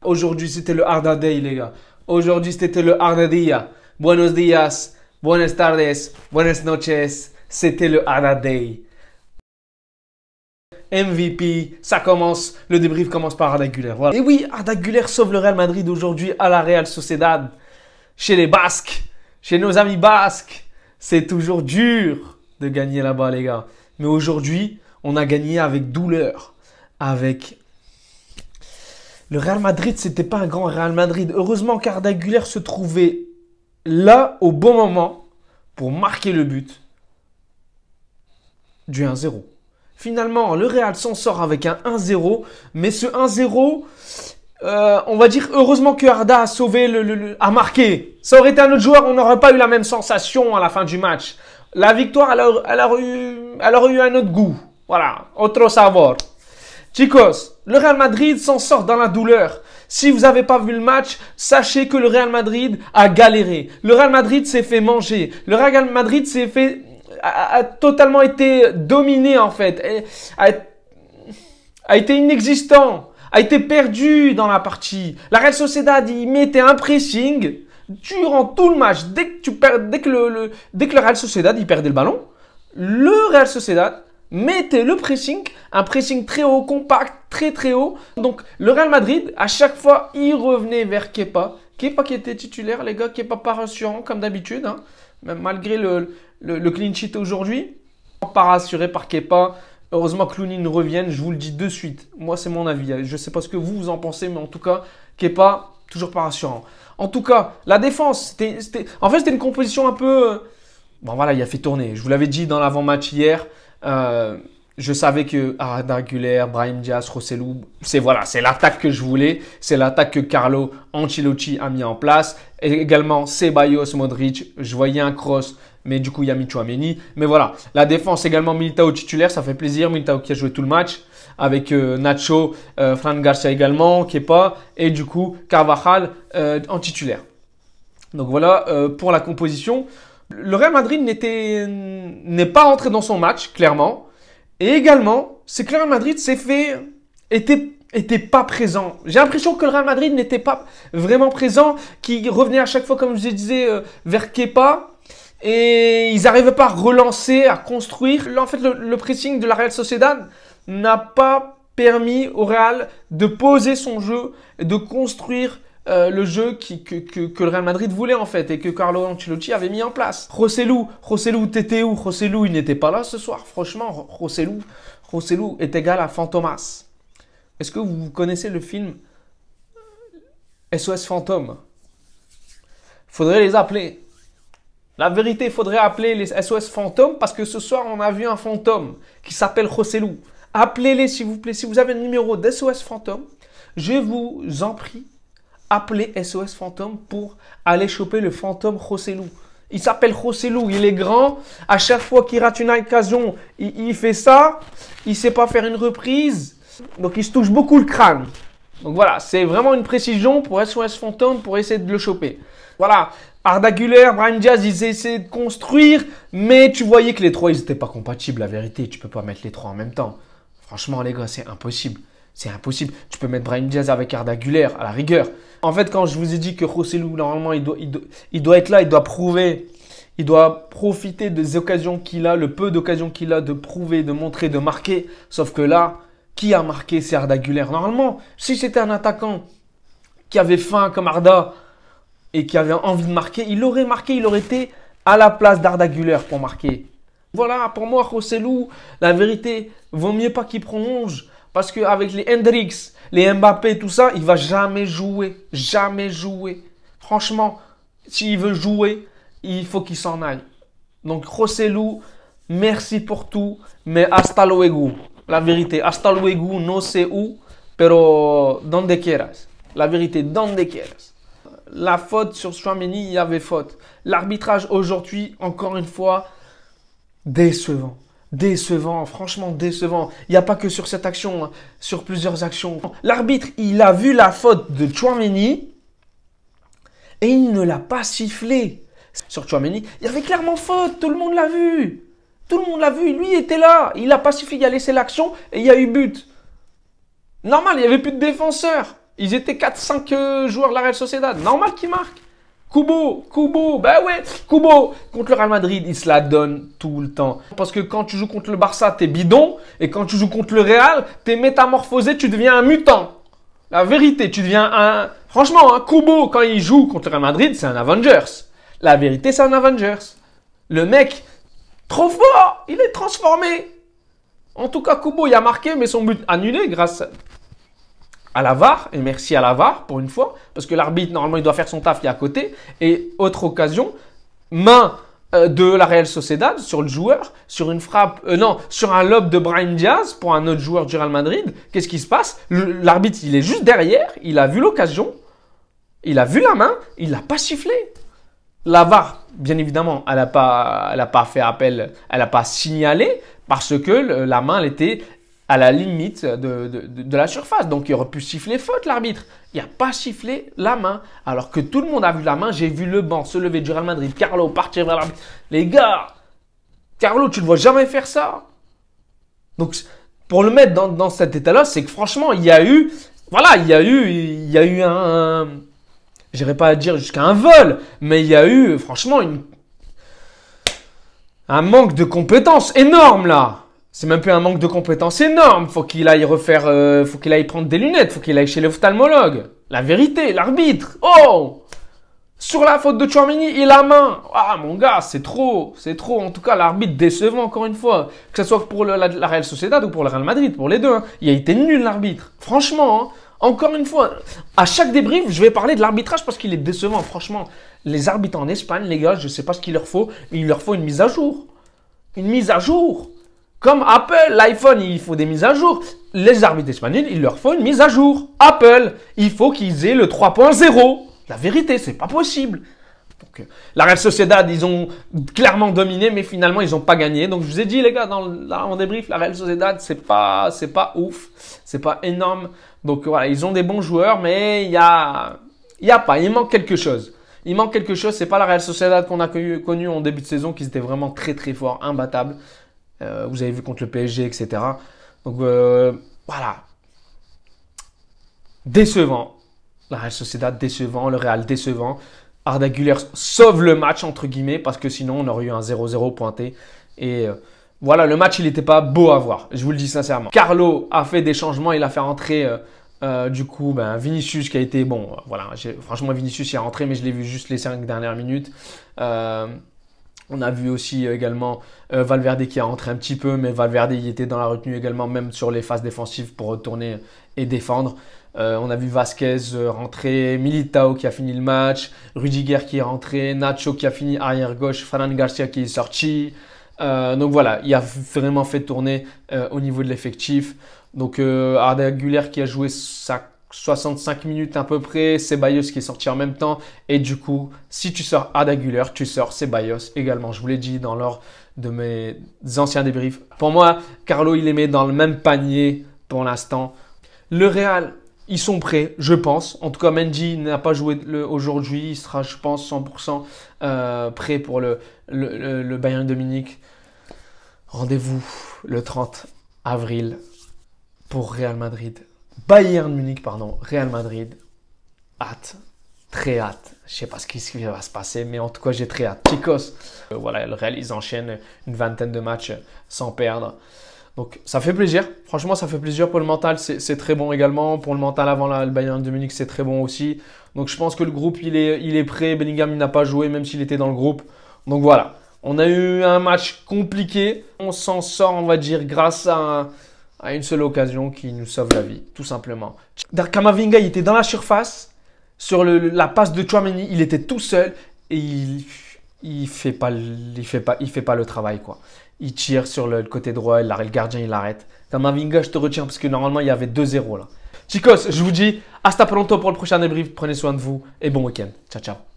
Aujourd'hui, c'était le Arda Day, les gars. Aujourd'hui, c'était le Arda Dia. Buenos días, buenas tardes, buenas noches. C'était le Arda Day. MVP, ça commence, le débrief commence par Arda Güler. Voilà. Et oui, Arda Güler sauve le Real Madrid aujourd'hui à la Real Sociedad. Chez les Basques, chez nos amis basques. C'est toujours dur de gagner là-bas, les gars. Mais aujourd'hui, on a gagné avec douleur. Avec... Le Real Madrid, c'était pas un grand Real Madrid. Heureusement qu'Arda Güler se trouvait là, au bon moment, pour marquer le but du 1-0. Finalement, le Real s'en sort avec un 1-0. Mais ce 1-0, on va dire heureusement que Arda a sauvé, a marqué. Ça aurait été un autre joueur, on n'aurait pas eu la même sensation à la fin du match. La victoire, elle aurait eu un autre goût. Voilà, otro sabor. Chicos, le Real Madrid s'en sort dans la douleur. Si vous n'avez pas vu le match, sachez que le Real Madrid a galéré. Le Real Madrid s'est fait manger. Le Real Madrid a totalement été dominé en fait. A été inexistant. A été perdu dans la partie. La Real Sociedad, il mettait un pressing durant tout le match. Dès que le Real Sociedad, il perdait le ballon, le Real Sociedad mettez le pressing, un pressing très haut, compact, très très haut. Donc le Real Madrid, à chaque fois, il revenait vers Kepa. Kepa qui était titulaire, les gars, Kepa pas rassurant comme d'habitude, hein. Même malgré le clean sheet aujourd'hui. Pas rassuré par Kepa. Heureusement que Lunin revienne, je vous le dis de suite. Moi, c'est mon avis. Je ne sais pas ce que vous en pensez, mais en tout cas, Kepa, toujours pas rassurant. En tout cas, la défense, en fait, c'était une composition un peu... Bon, voilà, il a fait tourner. Je vous l'avais dit dans l'avant-match hier. Je savais que Arda Güler, Brahim Diaz, Rosselló, c'est l'attaque que je voulais. C'est l'attaque que Carlo Ancelotti a mis en place. Et également, Ceballos, Modric. Je voyais un cross, mais du coup, il y a mis Tchouaméni. Mais voilà, la défense également, Militao titulaire, ça fait plaisir. Militao qui a joué tout le match. Avec Nacho, Fran Garcia également, Kepa. Et du coup, Carvajal en titulaire. Donc voilà pour la composition. Le Real Madrid n'est pas rentré dans son match, clairement. Et également, c'est que le Real Madrid était pas présent. J'ai l'impression que le Real Madrid n'était pas vraiment présent, qu'il revenait à chaque fois, comme je disais, vers Kepa. Et ils n'arrivaient pas à relancer, à construire. En fait, le pressing de la Real Sociedad n'a pas permis au Real de poser son jeu et de construire le jeu que le Real Madrid voulait en fait et que Carlo Ancelotti avait mis en place. Rosselló, t'étais où? Rosselló, il n'était pas là ce soir. Franchement, Rosselló est égal à Fantomas. Est-ce que vous connaissez le film SOS Fantôme? Faudrait les appeler. La vérité, il faudrait appeler les SOS Fantômes parce que ce soir, on a vu un fantôme qui s'appelle Rosselló. Appelez-les s'il vous plaît. Si vous avez le numéro d'SOS Fantôme, je vous en prie. Appelez SOS Fantôme pour aller choper le fantôme Rosselló. Il s'appelle Rosselló, il est grand. À chaque fois qu'il rate une occasion, il fait ça. Il ne sait pas faire une reprise. Donc, il se touche beaucoup le crâne. Donc, voilà, c'est vraiment une précision pour SOS Fantôme pour essayer de le choper. Voilà, Arda Güler, Brahim Diaz, ils essaient de construire. Mais tu voyais que les trois, ils n'étaient pas compatibles. La vérité, tu ne peux pas mettre les trois en même temps. Franchement, les gars, c'est impossible. C'est impossible. Tu peux mettre Brahim Diaz avec Arda Güler à la rigueur. En fait, quand je vous ai dit que Rosselló, normalement, il doit être là, il doit prouver, il doit profiter des occasions qu'il a, le peu d'occasions qu'il a de prouver, de montrer, de marquer. Sauf que là, qui a marqué, c'est Arda Güler. Normalement, si c'était un attaquant qui avait faim comme Arda et qui avait envie de marquer, il aurait marqué, il aurait été à la place d'Arda Güler pour marquer. Voilà, pour moi, Rosselló, la vérité, vaut mieux pas qu'il prolonge. Parce qu'avec les Hendrix, les Mbappé, tout ça, il ne va jamais jouer. Jamais jouer. Franchement, s'il veut jouer, il faut qu'il s'en aille. Donc, Rosselló, merci pour tout. Mais hasta luego. La vérité, hasta luego, no sé où, pero donde quieras. La vérité, donde quieras. La faute sur Tchouaméni, il y avait faute. L'arbitrage aujourd'hui, encore une fois, décevant. Décevant, franchement décevant. Il n'y a pas que sur cette action, hein, sur plusieurs actions. L'arbitre, il a vu la faute de Tchouaméni et il ne l'a pas sifflé. Sur Tchouaméni, il y avait clairement faute, tout le monde l'a vu. Tout le monde l'a vu, lui était là. Il n'a pas sifflé, il a laissé l'action et il y a eu but. Normal, il n'y avait plus de défenseur. Ils étaient 4-5 joueurs de la Real Sociedad. Normal qu'ils marquent. Kubo, bah ouais, Kubo, contre le Real Madrid, il se la donne tout le temps. Parce que quand tu joues contre le Barça, t'es bidon. Et quand tu joues contre le Real, t'es métamorphosé, tu deviens un mutant. La vérité, tu deviens un... Franchement, hein, Kubo, quand il joue contre le Real Madrid, c'est un Avengers. La vérité, c'est un Avengers. Le mec, trop fort, il est transformé. En tout cas, Kubo, il a marqué, mais son but annulé grâce à la VAR, et merci à la VAR pour une fois, parce que l'arbitre, normalement, il doit faire son taf qui est à côté. Et autre occasion, main de la Real Sociedad sur le joueur, sur une frappe, sur un lob de Brahim Diaz pour un autre joueur du Real Madrid. Qu'est-ce qui se passe? L'arbitre, il est juste derrière, il a vu l'occasion, il a vu la main, il l'a pas sifflé. La VAR, bien évidemment, elle n'a pas fait appel, elle n'a pas signalé parce que la main, elle était à la limite de la surface. Donc, il aurait pu siffler faute, l'arbitre. Il n'a pas sifflé la main. Alors que tout le monde a vu la main. J'ai vu le banc se lever du Real Madrid. Carlo partir vers l'arbitre. Les gars, Carlo, tu ne le vois jamais faire ça. Donc, pour le mettre dans cet état-là, c'est que franchement, il y a eu... Voilà, il y a eu un... Je n'irai pas à dire jusqu'à un vol. Mais il y a eu, franchement, un manque de compétences énorme, là. C'est même plus un manque de compétences énorme. Faut qu'il aille faut qu'il aille prendre des lunettes. Faut qu'il aille chez l'ophtalmologue. La vérité, l'arbitre. Oh! Sur la faute de Tchouaméni et la main. Ah, mon gars, c'est trop. C'est trop. En tout cas, l'arbitre décevant, encore une fois. Que ce soit pour la Real Sociedad ou pour le Real Madrid, pour les deux. Hein. Il a été nul, l'arbitre. Franchement, hein. Encore une fois, à chaque débrief, je vais parler de l'arbitrage parce qu'il est décevant. Franchement, les arbitres en Espagne, les gars, je ne sais pas ce qu'il leur faut. Il leur faut une mise à jour. Une mise à jour. Comme Apple, l'iPhone, il faut des mises à jour. Les arbitres espagnols, il leur faut une mise à jour. Apple, il faut qu'ils aient le 3.0. La vérité, c'est pas possible. Donc, la Real Sociedad, ils ont clairement dominé, mais finalement, ils n'ont pas gagné. Donc, je vous ai dit, les gars, en débrief, la Real Sociedad, c'est pas ouf. C'est pas énorme. Donc, voilà, ils ont des bons joueurs, mais il manque quelque chose. Il manque quelque chose. C'est pas la Real Sociedad qu'on a connu en début de saison, qui était vraiment très, très fort, imbattable. Vous avez vu contre le PSG, etc. Donc, voilà. Décevant. La Real Sociedad décevant, le Real décevant. Arda Güler sauve le match, entre guillemets, parce que sinon, on aurait eu un 0-0 pointé. Et voilà, le match, il n'était pas beau à voir. Je vous le dis sincèrement. Carlo a fait des changements. Il a fait rentrer, du coup, Vinicius qui a été bon. Voilà, franchement, Vinicius, il est rentré, mais je l'ai vu juste les 5 dernières minutes. On a vu aussi également Valverde qui a rentré un petit peu, mais Valverde il était dans la retenue également, même sur les phases défensives pour retourner et défendre. On a vu Vasquez rentrer, Militao qui a fini le match, Rudiger qui est rentré, Nacho qui a fini arrière gauche, Ferran Garcia qui est sorti. Donc voilà, il a vraiment fait tourner au niveau de l'effectif. Donc Arda Güler qui a joué 65 minutes à peu près, Ceballos qui est sorti en même temps. Et du coup, si tu sors Arda Güler, tu sors Ceballos également. Je vous l'ai dit dans l'ordre de mes anciens débriefs. Pour moi, Carlo, il les met dans le même panier pour l'instant. Le Real, ils sont prêts, je pense. En tout cas, Mendy n'a pas joué aujourd'hui. Il sera, je pense, 100% prêt pour le Bayern de Munich. Rendez-vous le 30 avril pour Real Madrid. Bayern Munich, pardon, Real Madrid. Hâte, très hâte. Je ne sais pas ce qui va se passer, mais en tout cas, j'ai très hâte. Chicos, voilà, le Real, ils enchaînent une vingtaine de matchs sans perdre. Donc, ça fait plaisir. Franchement, ça fait plaisir pour le mental. C'est très bon également. Pour le mental avant le Bayern de Munich, c'est très bon aussi. Donc, je pense que le groupe, il est prêt. Bellingham, il n'a pas joué, même s'il était dans le groupe. Donc, voilà. On a eu un match compliqué. On s'en sort, on va dire, grâce à une seule occasion qui nous sauve la vie, tout simplement. Camavinga, il était dans la surface. Sur la passe de Tchouaméni, il était tout seul. Et il fait pas le travail, quoi. Il tire sur le côté droit, le gardien il arrête. Camavinga, je te retiens parce que normalement il y avait 2-0 là. Chicos, je vous dis hasta pronto pour le prochain débrief. Prenez soin de vous et bon week-end. Ciao, ciao.